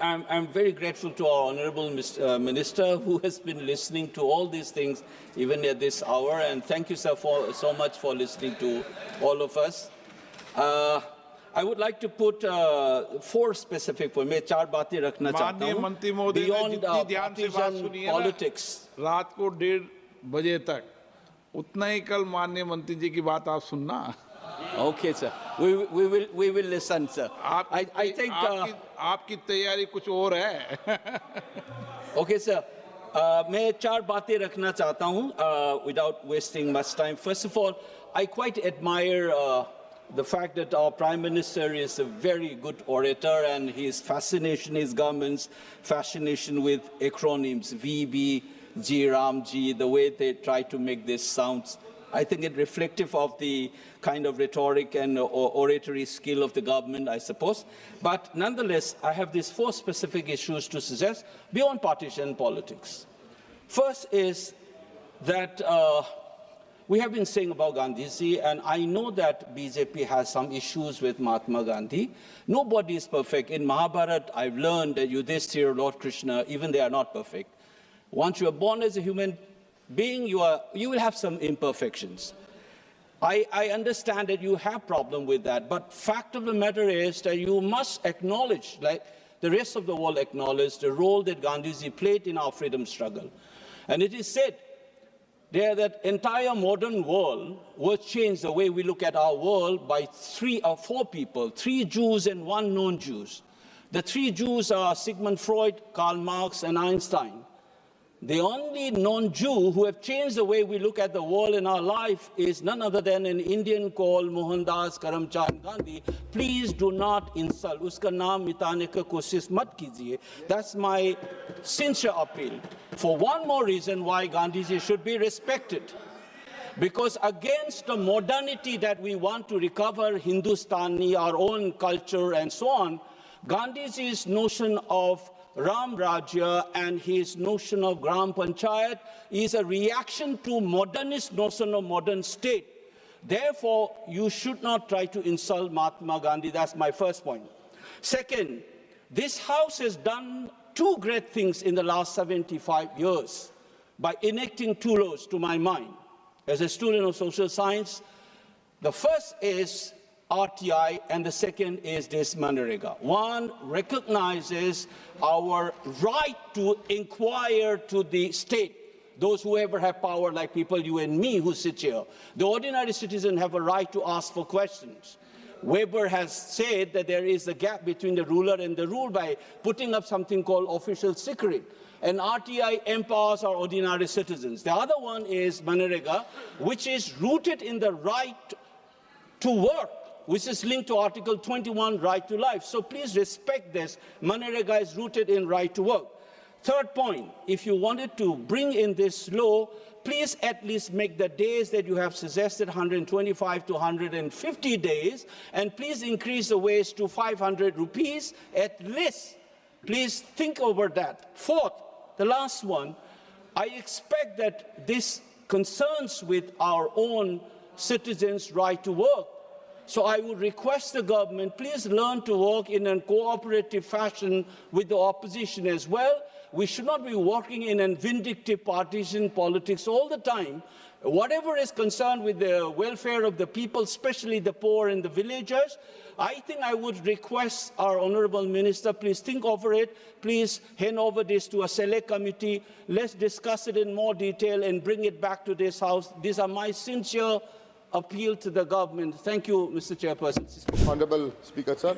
I'm very grateful to our Honourable Minister, who has been listening to all these things even at this hour. And thank you, sir, so much for listening to all of us. I would like to put 4 specific points. मैं 4 बातें रखना चाहता हूँ. Beyond partisan politics. रात को 1:30 बजे तक उतना ही कल माननीय मंत्री जी की बात आप सुनना. Okay, sir. We will listen, sir. I think आपकी तैयारी कुछ और है. Okay, sir. मैं 4 बातें रखना चाहता हूँ without wasting much time. First of all, I quite admire the fact that our Prime Minister is a very good orator, and his fascination, his government's fascination with acronyms, VB, G, Ram, G, the way they try to make this sounds. I think it's reflective of the kind of rhetoric and oratory skill of the government, I suppose. But nonetheless, I have these 4 specific issues to suggest beyond partisan politics. First is that we have been saying about Gandhiji, and I know that BJP has some issues with Mahatma Gandhi. Nobody is perfect. In Mahabharata, I've learned that Yudhishthira, Lord Krishna, even they are not perfect. Once you are born as a human being, you will have some imperfections. I understand that you have problem with that, but fact of the matter is that you must acknowledge, like the rest of the world acknowledge, the role that Gandhiji played in our freedom struggle. And it is said there that entire modern world was changed the way we look at our world by 3 or 4 people, 3 Jews and 1 non-Jews. The 3 Jews are Sigmund Freud, Karl Marx, and Einstein. The only non-Jew who have changed the way we look at the world in our life is none other than an Indian called Mohandas Karamchand Gandhi. Please do not insult. Uska naam mitane ka koshish mat kijiye. That's my sincere appeal. For one more reason why Gandhiji should be respected. Because against the modernity that we want to recover Hindustani, our own culture and so on, Gandhiji's notion of Ram Rajya and his notion of Gram Panchayat is a reaction to modernist notion of modern state. Therefore, you should not try to insult Mahatma Gandhi. That's my first point. Second, this House has done 2 great things in the last 75 years by enacting 2 laws to my mind. As a student of social science, the first is RTI, and the second is this MGNREGA. One recognizes our right to inquire to the state, those who ever have power, like people, you and me, who sit here. The ordinary citizen have a right to ask for questions. Weber has said that there is a gap between the ruler and the ruled by putting up something called official secret. And RTI empowers our ordinary citizens. The other one is MGNREGA, which is rooted in the right to work, which is linked to Article 21, right to life. So please respect this. MGNREGA is rooted in right to work. Third point, if you wanted to bring in this law, please at least make the days that you have suggested 125 to 150 days, and please increase the wage to 500 rupees at least. Please think over that. Fourth, the last one, I expect that this concerns with our own citizens' right to work. So I would request the government, please learn to work in a cooperative fashion with the opposition as well. We should not be working in a vindictive partisan politics all the time. Whatever is concerned with the welfare of the people, especially the poor and the villagers, I think I would request our Honourable Minister, please think over it. Please hand over this to a select committee. Let's discuss it in more detail and bring it back to this House. These are my sincere appeal to the government. Thank you, Mr. Chairperson. Honourable Speaker, sir.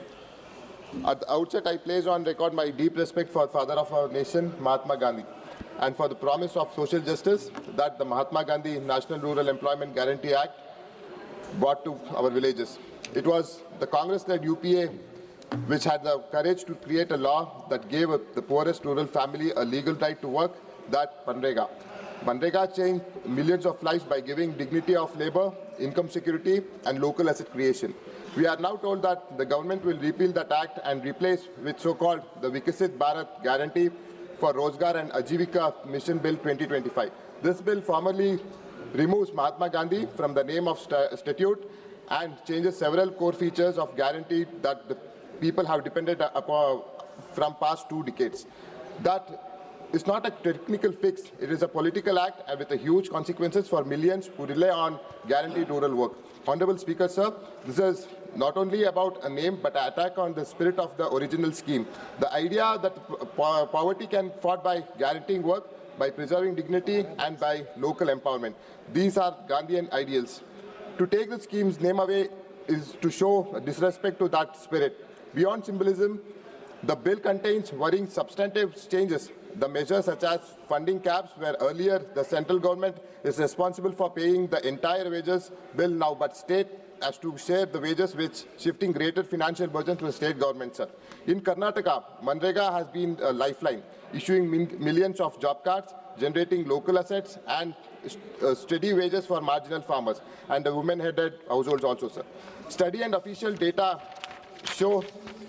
At the outset, I place on record my deep respect for the father of our nation, Mahatma Gandhi, and for the promise of social justice that the Mahatma Gandhi National Rural Employment Guarantee Act brought to our villages. It was the Congress-led UPA which had the courage to create a law that gave the poorest rural family a legal right to work, that MGNREGA. MGNREGA changed millions of lives by giving dignity of labor, income security, and local asset creation. We are now told that the government will repeal that act and replace with so-called the Vikasit Bharat Guarantee for Rozgar and Ajivika Mission Bill 2025. This bill formally removes Mahatma Gandhi from the name of statute and changes several core features of guarantee that the people have depended upon from past 2 decades. That is not a technical fix, it is a political act and with a huge consequences for millions who rely on guaranteed rural work. Honorable Speaker, sir, this is not only about a name but an attack on the spirit of the original scheme. The idea that poverty can be fought by guaranteeing work, by preserving dignity and by local empowerment. These are Gandhian ideals. To take the scheme's name away is to show disrespect to that spirit. Beyond symbolism, the bill contains worrying substantive changes. The measures such as funding caps, where earlier the central government is responsible for paying the entire wages bill now, but state has to share the wages, which shifting greater financial burden to the state government, sir. In Karnataka, MGNREGA has been a lifeline, issuing millions of job cards, generating local assets and steady wages for marginal farmers and the women-headed households also, sir. Study and official data show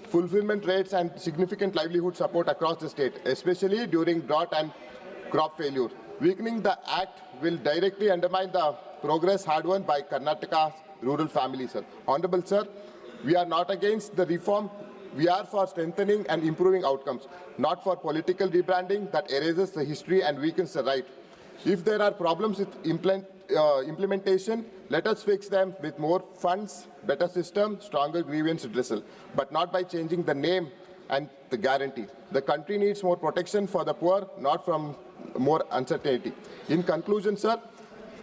fulfillment rates and significant livelihood support across the state, especially during drought and crop failure. Weakening the act will directly undermine the progress hard won by Karnataka's rural families, sir. Honorable sir, we are not against the reform. We are for strengthening and improving outcomes, not for political rebranding that erases the history and weakens the right. If there are problems with implementation, let us fix them with more funds, better system, stronger grievance redressal, but not by changing the name and the guarantee. The country needs more protection for the poor, not from more uncertainty. In conclusion, sir,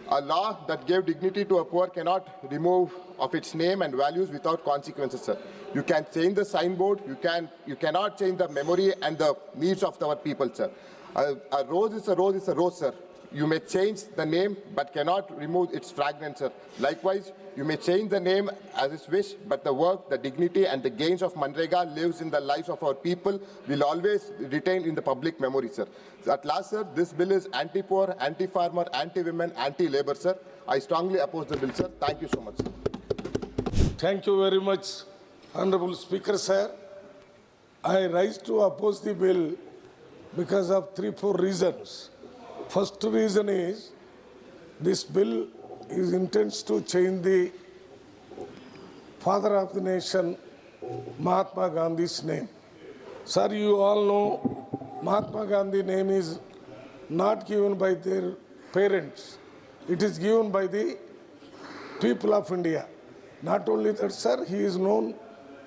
a law that gave dignity to a poor cannot remove of its name and values without consequences, sir. You can change the signboard, you cannot change the memory and the needs of our people, sir. A rose is a rose is a rose, sir. You may change the name but cannot remove its fragrance, sir. Likewise, you may change the name as is wish, but the work, the dignity and the gains of MGNREGA lives in the lives of our people, will always retain in the public memory, sir. So at last, sir, this bill is anti-poor, anti-farmer, anti-women, anti-labor, sir. I strongly oppose the bill, sir. Thank you so much, sir. Thank you very much, Honorable Speaker, sir. I rise to oppose the bill because of 3-4 reasons. First reason is this bill is intends to change the father of the nation, Mahatma Gandhi's name. Sir, you all know Mahatma Gandhi name is not given by their parents. It is given by the people of India. Not only that, sir, he is known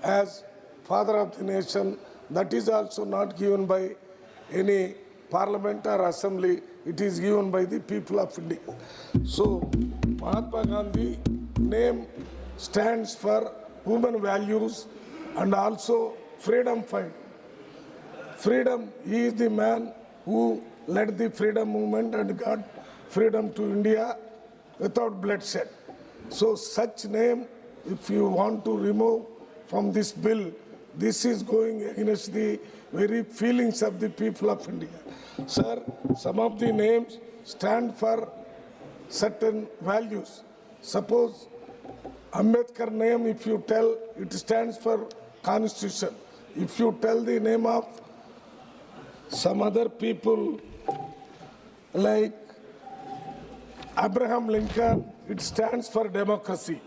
as father of the nation. That is also not given by any parliament or assembly. It is given by the people of India. So Mahatma Gandhi name stands for human values and also freedom fight. Freedom, he is the man who led the freedom movement and got freedom to India without bloodshed. So such name, if you want to remove from this bill, this is going against the very feelings of the people of India. Sir, some of the names stand for certain values. Suppose Ambedkar name, if you tell, it stands for Constitution. If you tell the name of some other people like Abraham Lincoln, it stands for democracy.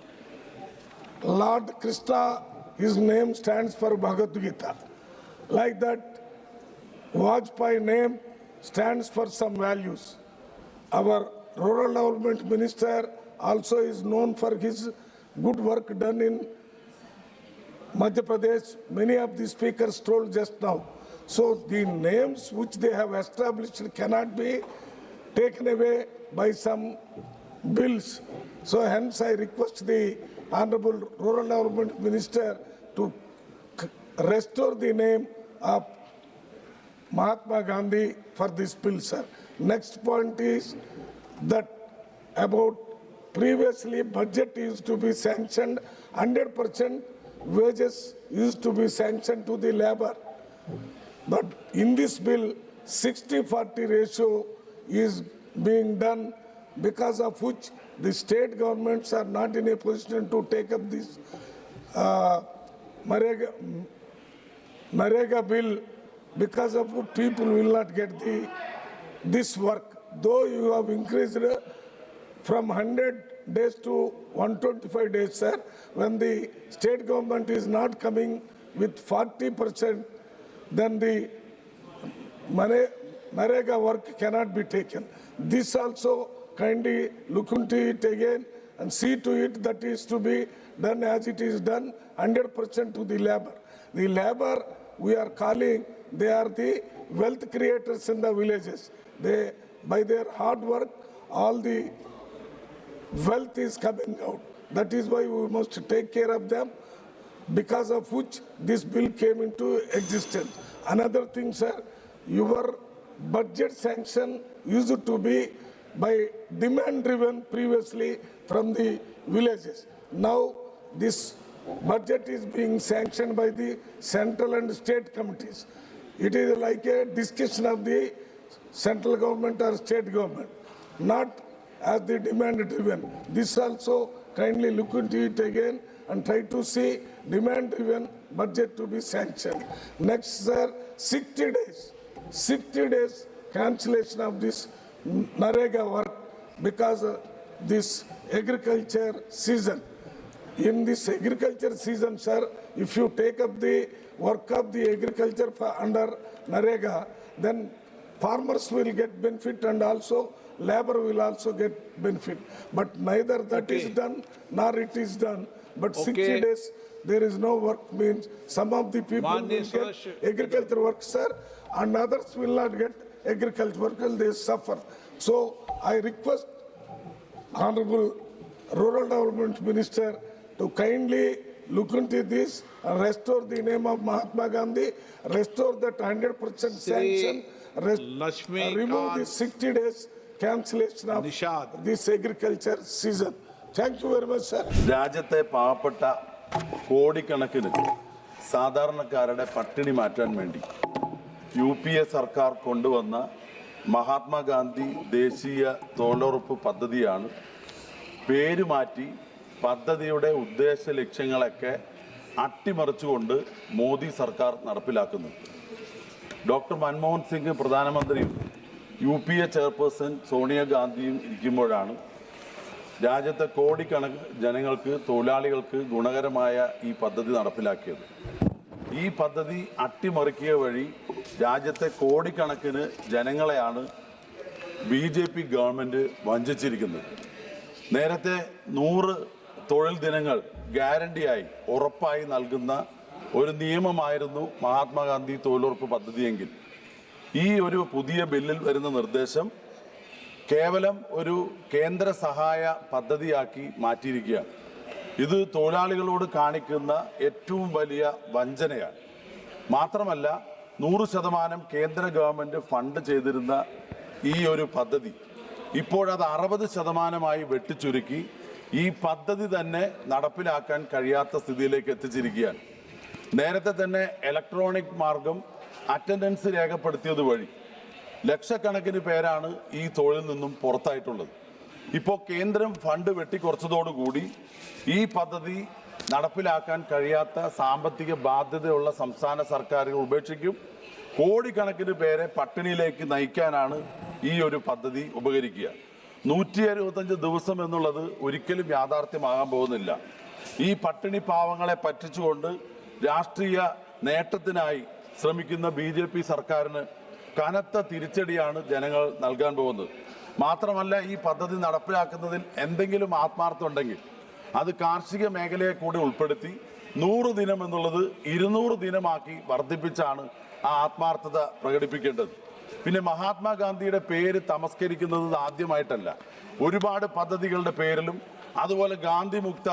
Lord Krishna, his name stands for Bhagavad Gita. Like that, Vajpayee name stands for some values. Our Rural Development Minister also is known for his good work done in Madhya Pradesh. Many of the speakers told just now. So the names which they have established cannot be taken away by some bills. So hence I request the Honorable Rural Development Minister to restore the name of Mahatma Gandhi for this bill, sir. Next point is that about previously budget used to be sanctioned, 100% wages used to be sanctioned to the labor. But in this bill, 60-40 ratio is being done, because of which the state governments are not in a position to take up this MGNREGA bill, because of which people will not get this work. Though you have increased from 100 days to 125 days, sir, when the state government is not coming with 40%, then the MGNREGA work cannot be taken. This also kindly look into it again and see to it that is to be done as it is done 100% to the labor. The labor we are calling, they are the wealth creators in the villages. They, by their hard work, all the wealth is coming out. That is why we must take care of them, because of which this bill came into existence. Another thing, sir, your budget sanction used to be by demand driven previously from the villages. Now this budget is being sanctioned by the central and state committees. It is like a discussion of the central government or state government, not as the demand driven. This also kindly look into it again and try to see demand driven budget to be sanctioned. Next, sir, 60 days cancellation of this MGNREGA work because of this agriculture season. In this agriculture season, sir, if you take up the work of the agriculture under MGNREGA, then farmers will get benefit and also labor will also get benefit. But neither that is done nor it is done. But 60 days there is no work means some of the people will get agriculture work, sir, and others will not get agriculture work and they suffer. So I request Honorable Rural Development Minister to kindly look into this and restore the name of Mahatma Gandhi, restore that 100% sanction, remove the 60 days cancellation of this agriculture season. Thank you very much, sir. രാജ്യത്തെ പാവപ്പെട്ട കോടിക്കണക്കിന് സാധാരണക്കാരുടെ പട്ടിണി മാറ്റാൻ വേണ്ടി UPA സർക്കാർ കൊണ്ടുവന്ന മഹാത്മാഗാന്ധി ദേശീയ തൊഴിലുറപ്പ് പദ്ധതിയാണ് പേര് മാറ്റി പദ്ധതിയുടെ ഉദ്ദേശ ലക്ഷ്യങ്ങളൊക്കെ അട്ടിമറിച്ചുകൊണ്ട് മോദി സർക്കാർ നടപ്പിലാക്കുന്നത്. ഡോക്ടർ മൻമോഹൻ സിംഗ് പ്രധാനമന്ത്രിയും UPA ചെയർപേഴ്സൺ സോണിയാഗാന്ധിയും ഇരിക്കുമ്പോഴാണ് രാജ്യത്തെ കോടിക്കണക്കിന് ജനങ്ങൾക്ക്, തൊഴിലാളികൾക്ക് ഗുണകരമായ ഈ പദ്ധതി നടപ്പിലാക്കിയത്. ഈ പദ്ധതി അട്ടിമറിക്കുക വഴി രാജ്യത്തെ കോടിക്കണക്കിന് ജനങ്ങളെയാണ് BJP ഗവൺമെൻറ് വഞ്ചിച്ചിരിക്കുന്നത്. നേരത്തെ 100 തൊഴിൽ ദിനങ്ങൾ ഗ്യാരണ്ടിയായി ഉറപ്പായി നൽകുന്ന ഒരു നിയമമായിരുന്നു മഹാത്മാഗാന്ധി തൊഴിലുറപ്പ് പദ്ധതിയെങ്കിൽ ഈ ഒരു പുതിയ ബില്ലിൽ വരുന്ന നിർദ്ദേശം കേവലം ഒരു കേന്ദ്ര സഹായ പദ്ധതിയാക്കി മാറ്റിയിരിക്കുകയാണ്. ഇത് തൊഴിലാളികളോട് കാണിക്കുന്ന ഏറ്റവും വലിയ വഞ്ചനയാണ്. മാത്രമല്ല 100% കേന്ദ്ര ഗവൺമെൻറ് ഫണ്ട് ചെയ്തിരുന്ന ഈ ഒരു പദ്ധതി ഇപ്പോഴത് 60% വെട്ടിച്ചുരുക്കി ഈ പദ്ധതി തന്നെ നടപ്പിലാക്കാൻ കഴിയാത്ത സ്ഥിതിയിലേക്ക് എത്തിച്ചിരിക്കുകയാണ്. നേരത്തെ തന്നെ ഇലക്ട്രോണിക് മാർഗം അറ്റൻഡൻസ് രേഖപ്പെടുത്തിയത് വഴി ലക്ഷക്കണക്കിന് പേരാണ് ഈ തൊഴിലിൽ നിന്നും പുറത്തായിട്ടുള്ളത്. ഇപ്പോൾ കേന്ദ്രം ഫണ്ട് വെട്ടിക്കുറച്ചതോടുകൂടി ഈ പദ്ധതി നടപ്പിലാക്കാൻ കഴിയാത്ത സാമ്പത്തിക ബാധ്യതയുള്ള സംസ്ഥാന സർക്കാരുകൾ ഉപേക്ഷിക്കും. കോടിക്കണക്കിന് പേരെ പട്ടിണിയിലേക്ക് നയിക്കാനാണ് ഈ ഒരു പദ്ധതി ഉപകരിക്കുക. 165 ദിവസം എന്നുള്ളത് ഒരിക്കലും യാഥാർത്ഥ്യമാകാൻ പോകുന്നില്ല. ഈ പട്ടിണി പാവങ്ങളെ പറ്റിച്ചുകൊണ്ട് രാഷ്ട്രീയ നേട്ടത്തിനായി ശ്രമിക്കുന്ന BJP സർക്കാരിന് കനത്ത തിരിച്ചടിയാണ് ജനങ്ങൾ നൽകാൻ പോകുന്നത്. മാത്രമല്ല, ഈ പദ്ധതി നടപ്പിലാക്കുന്നതിൽ എന്തെങ്കിലും ആത്മാർത്ഥം ഉണ്ടെങ്കിൽ അത് കാർഷിക മേഖലയെ കൂടി ഉൾപ്പെടുത്തി 100 ദിനം എന്നുള്ളത് 200 ദിനമാക്കി വർദ്ധിപ്പിച്ചാണ് ആ ആത്മാർത്ഥത പ്രകടിപ്പിക്കേണ്ടത്. പിന്നെ മഹാത്മാഗാന്ധിയുടെ പേര് തമസ്കരിക്കുന്നത് ആദ്യമായിട്ടല്ല. ഒരുപാട് പദ്ധതികളുടെ പേരിലും അതുപോലെ ഗാന്ധി മുക്ത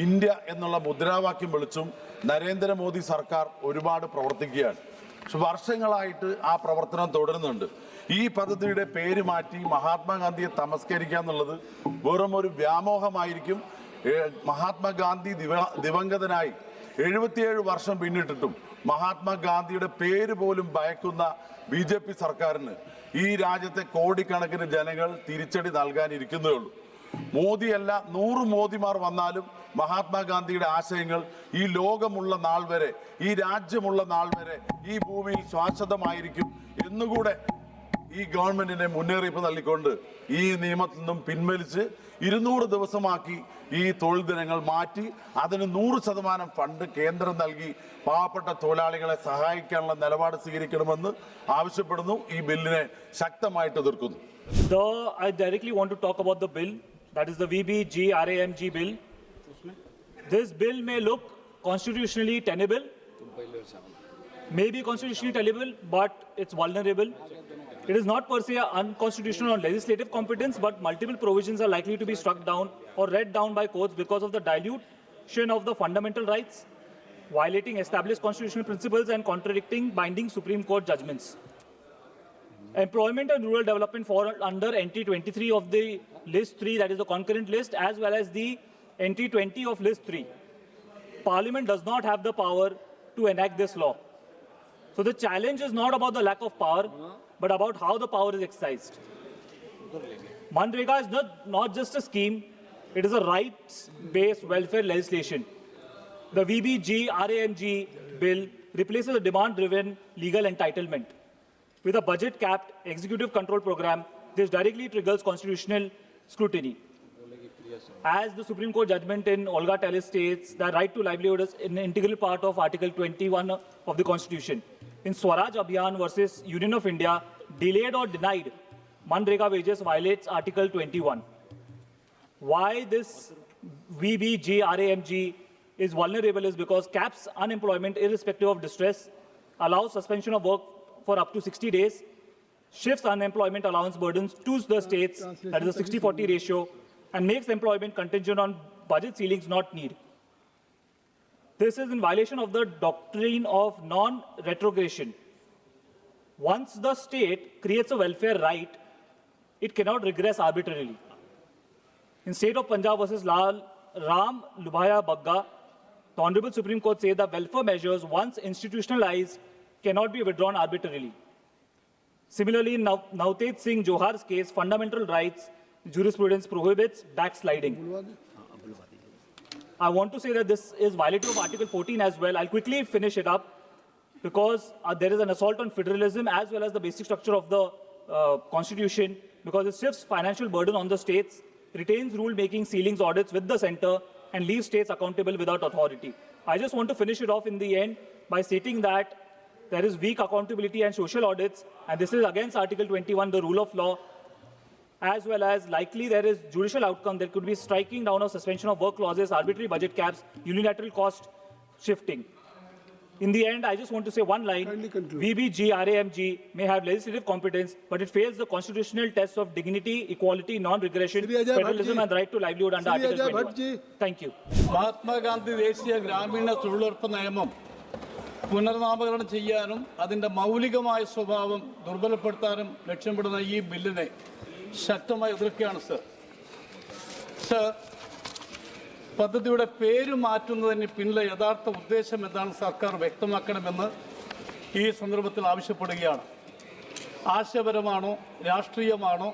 ഇന്ത്യ എന്നുള്ള മുദ്രാവാക്യം വിളിച്ചും നരേന്ദ്രമോദി സർക്കാർ ഒരുപാട് പ്രവർത്തിക്കുകയാണ്. വർഷങ്ങളായിട്ട് ആ പ്രവർത്തനം തുടരുന്നുണ്ട്. ഈ പദ്ധതിയുടെ പേര് മാറ്റി മഹാത്മാഗാന്ധിയെ തമസ്കരിക്കുക എന്നുള്ളത് വെറും ഒരു വ്യാമോഹമായിരിക്കും. മഹാത്മാഗാന്ധി ദിവംഗതനായി 77 വർഷം പിന്നിട്ടിട്ടും മഹാത്മാഗാന്ധിയുടെ പേര് പോലും ഭയക്കുന്ന BJP സർക്കാരിന് ഈ രാജ്യത്തെ കോടിക്കണക്കിന് ജനങ്ങൾ തിരിച്ചടി നൽകാനിരിക്കുന്നേ ഉള്ളൂ. മോദിയല്ല 100 മോദിമാർ വന്നാലും മഹാത്മാഗാന്ധിയുടെ ആശയങ്ങൾ ഈ ലോകമുള്ള നാൾ വരെ, ഈ രാജ്യമുള്ള നാൾ വരെ ഈ ഭൂമിയിൽ ശാശ്വതമായിരിക്കും എന്നുകൂടെ ഈ ഗവൺമെന്റിനെ മുന്നറിയിപ്പ് നൽകിക്കൊണ്ട് ഈ നിയമത്തിൽ നിന്നും പിൻവലിച്ച് 200 ദിവസമാക്കി ഈ തൊഴിൽ ദിനങ്ങൾ മാറ്റി അതിന് 100% ഫണ്ട് കേന്ദ്രം നൽകി പാവപ്പെട്ട തൊഴിലാളികളെ സഹായിക്കാനുള്ള നിലപാട് സ്വീകരിക്കണമെന്ന് ആവശ്യപ്പെടുന്നു. ഈ ബില്ലിനെ ശക്തമായിട്ട് എതിർക്കുന്നു. I directly want to talk about the bill, that is the VBGRAMG bill. This bill may look constitutionally tenable, may be constitutionally tenable, but it's vulnerable. It is not per se unconstitutional on legislative competence, but multiple provisions are likely to be struck down or read down by courts because of the dilution of the fundamental rights, violating established constitutional principles and contradicting binding Supreme Court judgments. Employment and rural development fall under entry 23 of the list 3, that is the concurrent list, as well as the entry 20 of list 3. Parliament does not have the power to enact this law. So the challenge is not about the lack of power, but about how the power is exercised. MGNREGA is not just a scheme, it is a rights-based welfare legislation. The VBGRAMG bill replaces a demand-driven legal entitlement. With a budget-capped executive control program, this directly triggers constitutional scrutiny. As the Supreme Court judgment in Olga Tellis states, that right to livelihood is an integral part of Article 21 of the Constitution. In Swaraj Abhiyan versus Union of India, delayed or denied MGNREGA wages violates Article 21. Why this VBGRAMG is vulnerable is because caps unemployment irrespective of distress, allows suspension of work for up to 60 days, shifts unemployment allowance burdens to the states, that is a 60-40 ratio, and makes employment contingent on budget ceilings, not need. This is in violation of the doctrine of non-retrogression. Once the state creates a welfare right, it cannot regress arbitrarily. In State of Punjab versus Ram Lubhaya Bagga, the Honorable Supreme Court said that welfare measures, once institutionalized, cannot be withdrawn arbitrarily. Similarly, in Navtej Singh Johar's case, fundamental rights jurisprudence prohibits backsliding. I want to say that this is violative of Article 14 as well. I'll quickly finish it up because there is an assault on federalism as well as the basic structure of the Constitution, because it shifts financial burden on the states, retains rule-making ceilings audits with the center, and leaves states accountable without authority. I just want to finish it off in the end by stating that there is weak accountability and social audits, and this is against Article 21, the rule of law, as well as likely there is judicial outcome. There could be striking down or suspension of work clauses, arbitrary budget caps, unilateral cost shifting. In the end, I just want to say one line. VBGRAMG may have legislative competence, but it fails the constitutional tests of dignity, equality, non-regression, federalism, and the right to livelihood under Article 21. Thank you. Mahatma Gandhi ദേശീയ ഗ്രാമീണ തൊഴിലുറപ്പ് നിയമം പുനർനാമകരണം ചെയ്യാനും അതിൻ്റെ മൗലികമായ സ്വഭാവം ദുർബലപ്പെടുത്താനും ലക്ഷ്യമിടുന്ന ഈ ബില്ലിനെ ശക്തമായി എതിർക്കുകയാണ് സർ. പദ്ധതിയുടെ പേര് മാറ്റുന്നതിന് പിന്നിലെ യഥാർത്ഥ ഉദ്ദേശം എന്താണ് സർക്കാർ വ്യക്തമാക്കണമെന്ന് ഈ സന്ദർഭത്തിൽ ആവശ്യപ്പെടുകയാണ്. ആശയപരമാണോ, രാഷ്ട്രീയമാണോ,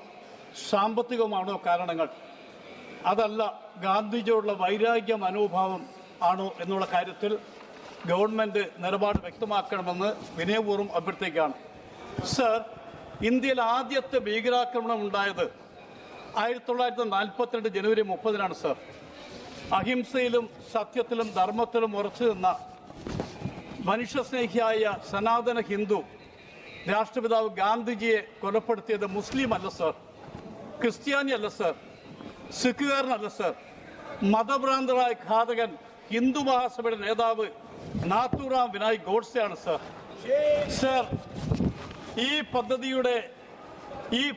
സാമ്പത്തികമാണോ കാരണങ്ങൾ? അതല്ല ഗാന്ധിജിയോടുള്ള വൈരാഗ്യ മനോഭാവം ആണോ എന്നുള്ള കാര്യത്തിൽ ഗവൺമെന്റ് നിലപാട് വ്യക്തമാക്കണമെന്ന് വിനയപൂർവ്വം അഭ്യർത്ഥിക്കുകയാണ്. സർ, ഇന്ത്യയിൽ ആദ്യത്തെ ഭീകരാക്രമണം ഉണ്ടായത് 1942 ജനുവരി 30-നാണ് സർ. അഹിംസയിലും സത്യത്തിലും ധർമ്മത്തിലും ഉറച്ചു നിന്ന മനുഷ്യസ്നേഹിയായ സനാതന ഹിന്ദു രാഷ്ട്രപിതാവ് ഗാന്ധിജിയെ കൊലപ്പെടുത്തിയത് മുസ്ലിം അല്ല സർ, ക്രിസ്ത്യാനി അല്ല സർ, സിഖുകാരനല്ല സർ, മതഭ്രാന്തരായ ഘാതകൻ ഹിന്ദു മഹാസഭയുടെ നേതാവ് നാഥുറാം വിനായക് ഗോഡ്സെയാണ് സർ. സർ, ഈ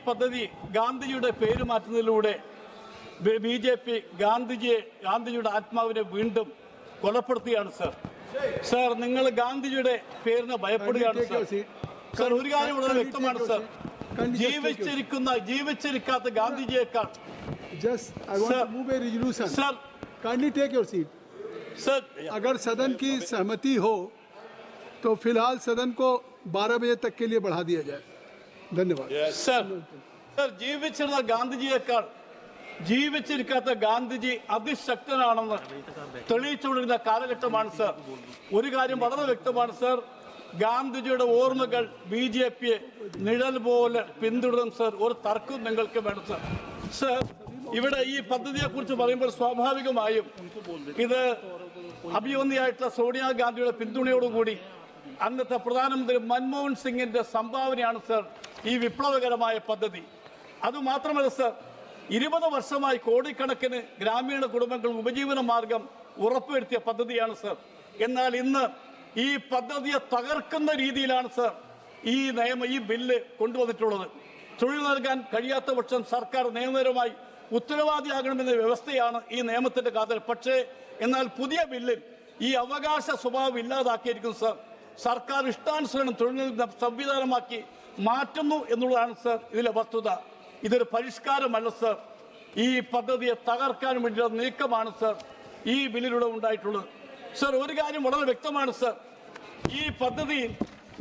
പദ്ധതി ഗാന്ധിജിയുടെ പേര് മാറ്റുന്നതിലൂടെ BJP ഗാന്ധിജിയുടെ ആത്മാവിനെ വീണ്ടും കൊലപ്പെടുത്തുകയാണ് സർ. സർ, നിങ്ങൾ ഗാന്ധിജിയുടെ പേരിന് ഭയപ്പെടുകയാണ് സർ. സർ, ഒരു കാര്യം വളരെ വ്യക്തമാണ് സർ, ജീവിച്ചിരിക്കാത്ത ഗാന്ധിജിയേക്കാൾ sir kindly take your seat sir, अगर सदन की सहमति हो तो फिलहाल सदन को 12 बजे तक के लिए बढ़ा दिया जाए. धन्यवाद. सर ജീവിച്ചിരിക്കാത്ത ഗാന്ധിജി അതിശക്തനാണെന്ന് തെളിയിച്ചുകൊണ്ടിരുന്ന കാലഘട്ടമാണ് സർ. ഒരു കാര്യം വളരെ വ്യക്തമാണ് സർ, ഗാന്ധിജിയുടെ ഓർമ്മകൾ BJPയെ നിഴൽ പോലെ പിന്തുടരും സർ. ഒരു തർക്കവും നിങ്ങൾക്ക് വേണം സർ. സർ, ഇവിടെ ഈ പദ്ധതിയെ കുറിച്ച് പറയുമ്പോൾ സ്വാഭാവികമായും ഇത് അഭിമന്യായിട്ടുള്ള സോണിയാഗാന്ധിയുടെ പിന്തുണയോടുകൂടി അന്നത്തെ പ്രധാനമന്ത്രി മൻമോഹൻ സിംഗിന്റെ സംഭാവനയാണ് സർ ഈ വിപ്ലവകരമായ പദ്ധതി. അതുമാത്രമല്ല സർ, 20 വർഷമായി കോടിക്കണക്കിന് ഗ്രാമീണ കുടുംബങ്ങൾ ഉപജീവന മാർഗം ഉറപ്പുവരുത്തിയ പദ്ധതിയാണ് സർ. എന്നാൽ ഇന്ന് ഈ പദ്ധതിയെ തകർക്കുന്ന രീതിയിലാണ് സർ ഈ ബില്ല് കൊണ്ടുവന്നിട്ടുള്ളത്. തൊഴിൽ നൽകാൻ കഴിയാത്ത പക്ഷം സർക്കാർ നിയമപരമായി ഉത്തരവാദിയാകണമെന്ന വ്യവസ്ഥയാണ് ഈ നിയമത്തിന്റെ കാതൽ. പക്ഷേ എന്നാൽ പുതിയ ബില്ലിൽ ഈ അവകാശ സ്വഭാവം ഇല്ലാതാക്കിയിരിക്കുന്നു സർ. സർക്കാർ ഇഷ്ടാനുസരണം തൊഴിൽ സംവിധാനമാക്കി മാറ്റുന്നു എന്നുള്ളതാണ് സർ ഇതിലെ വസ്തുത. ഇതൊരു പരിഷ്കാരമല്ല സർ. ഈ പദ്ധതിയെ തകർക്കാൻ വേണ്ടിയുള്ള നീക്കമാണ് സർ ഈ ബില്ലിലൂടെ ഉണ്ടായിട്ടുള്ളത്. സർ, ഒരു കാര്യം വളരെ വ്യക്തമാണ് സർ. ഈ പദ്ധതി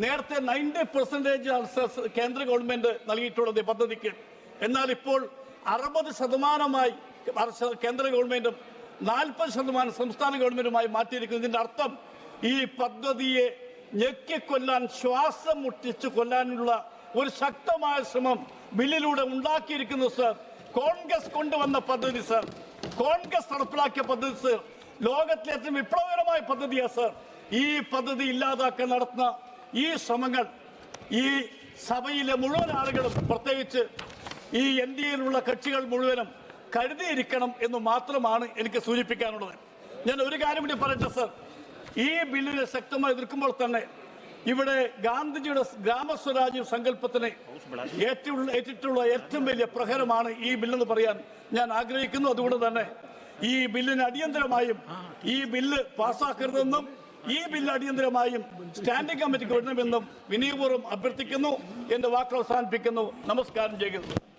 നേരത്തെ 90% സർ കേന്ദ്ര ഗവൺമെന്റ് നൽകിയിട്ടുള്ളത് ഈ പദ്ധതിക്ക്. എന്നാൽ ഇപ്പോൾ 60% കേന്ദ്ര ഗവൺമെന്റും 40% സംസ്ഥാന ഗവൺമെന്റുമായി മാറ്റിയിരിക്കുന്നു. ഇതിന്റെ അർത്ഥം ഈ പദ്ധതിയെ ഞെക്കിക്കൊല്ലാൻ, ശ്വാസം മുട്ടിച്ചു കൊല്ലാനുള്ള ഒരു ശക്തമായ ശ്രമം ബില്ലിലൂടെ ഉണ്ടാക്കിയിരിക്കുന്നു സർ. കോൺഗ്രസ് കൊണ്ടുവന്ന പദ്ധതി സർ, കോൺഗ്രസ് നടപ്പിലാക്കിയ പദ്ധതി സർ, ലോകത്തിലെ ഏറ്റവും വിപ്ലവകരമായ പദ്ധതിയാണ് സർ. ഈ പദ്ധതി ഇല്ലാതാക്കാൻ നടത്തുന്ന ഈ ശ്രമങ്ങൾ ഈ സഭയിലെ മുഴുവൻ ആളുകളും, പ്രത്യേകിച്ച് ഈ NDAയിലുള്ള കക്ഷികൾ മുഴുവനും കരുതിയിരിക്കണം എന്ന് മാത്രമാണ് എനിക്ക് സൂചിപ്പിക്കാനുള്ളത്. ഞാൻ ഒരു കാര്യം കൂടി പറയട്ടെ സർ. ഈ ബില്ലിനെ ശക്തമായി എതിർക്കുമ്പോൾ തന്നെ ഇവിടെ ഗാന്ധിജിയുടെ ഗ്രാമസ്വരാജ്യ സങ്കല്പത്തിന് ഏറ്റിട്ടുള്ള ഏറ്റവും വലിയ പ്രഹരമാണ് ഈ ബില്ലെന്ന് പറയാൻ ഞാൻ ആഗ്രഹിക്കുന്നു. അതുകൊണ്ട് തന്നെ ഈ ബില്ലിന് അടിയന്തരമായും ഈ ബില്ല് പാസ്സാക്കരുതെന്നും ഈ ബില്ല് അടിയന്തരമായും സ്റ്റാൻഡിംഗ് കമ്മിറ്റിക്ക് വിടണമെന്നും വിനയപൂർവ്വം അഭ്യർത്ഥിക്കുന്നു. എന്റെ വാക്കുകൾ അവസാനിപ്പിക്കുന്നു. നമസ്കാരം ചെയ്യുന്നു.